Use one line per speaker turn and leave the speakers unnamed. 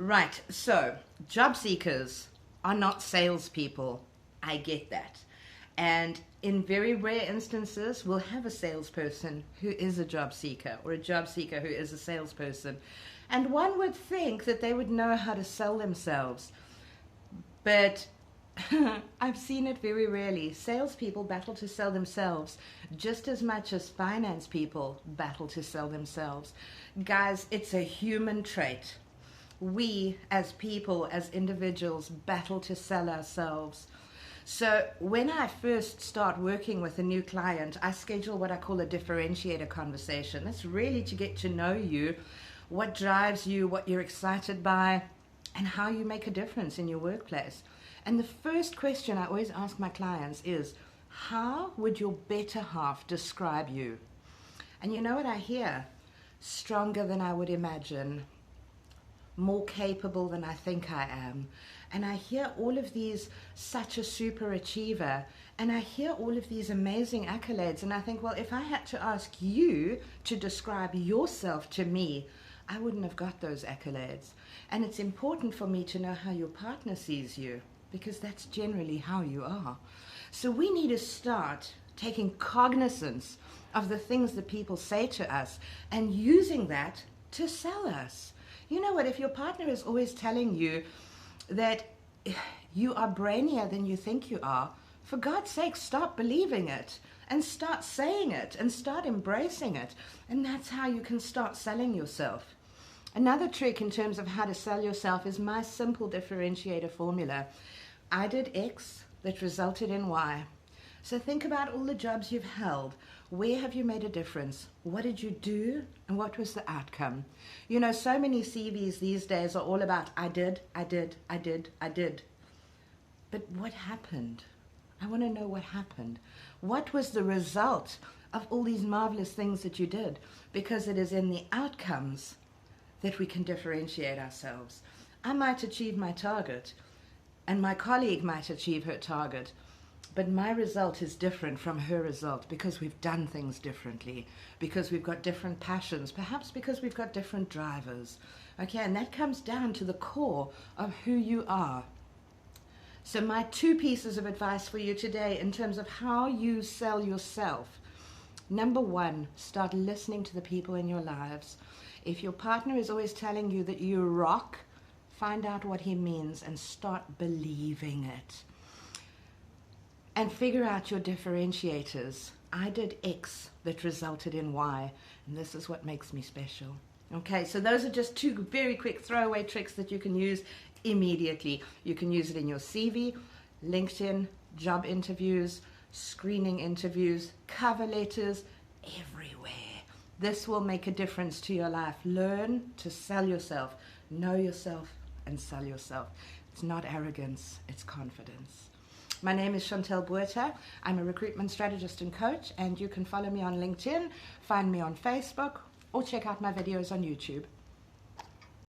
Right, so job seekers are not salespeople. I get that. And in very rare instances, we'll have a salesperson who is a job seeker or a job seeker who is a salesperson. And one would think that they would know how to sell themselves. But I've seen it very rarely. Salespeople battle to sell themselves just as much as finance people battle to sell themselves. Guys, it's a human trait. We as people, as individuals, battle to sell ourselves. So when I first start working with a new client, I schedule what I call a differentiator conversation. That's really to get to know you, what drives you, what you're excited by, and how you make a difference in your workplace. And the first question I always ask my clients is, how would your better half describe you? And you know what I hear? Stronger than I would imagine, more capable than I think I am. And I hear all of these, such a super achiever, and I hear all of these amazing accolades, and I think, well, if I had to ask you to describe yourself to me, I wouldn't have got those accolades. And it's important for me to know how your partner sees you, because that's generally how you are. So we need to start taking cognizance of the things that people say to us and using that to sell us. You know what, if your partner is always telling you that you are brainier than you think you are, for God's sake, stop believing it and start saying it and start embracing it. And that's how you can start selling yourself. Another trick in terms of how to sell yourself is my simple differentiator formula. I did X that resulted in Y. So think about all the jobs you've held. Where have you made a difference? What did you do? And what was the outcome? You know, so many CVs these days are all about I did. But what happened? I want to know what happened. What was the result of all these marvelous things that you did? Because it is in the outcomes that we can differentiate ourselves. I might achieve my target, and my colleague might achieve her target, but my result is different from her result because we've done things differently, because we've got different passions, perhaps because we've got different drivers. Okay, and that comes down to the core of who you are. So my two pieces of advice for you today in terms of how you sell yourself. Number one, start listening to the people in your lives. If your partner is always telling you that you rock, find out what he means and start believing it. And figure out your differentiators. I did X that resulted in Y, and this is what makes me special. Okay, so those are just two very quick throwaway tricks that you can use immediately. You can use it in your CV, LinkedIn, job interviews, screening interviews, cover letters, everywhere. This will make a difference to your life. Learn to sell yourself, know yourself, and sell yourself. It's not arrogance, it's confidence. My name is Chantel Buerta. I'm a recruitment strategist and coach, and you can follow me on LinkedIn, find me on Facebook, or check out my videos on YouTube.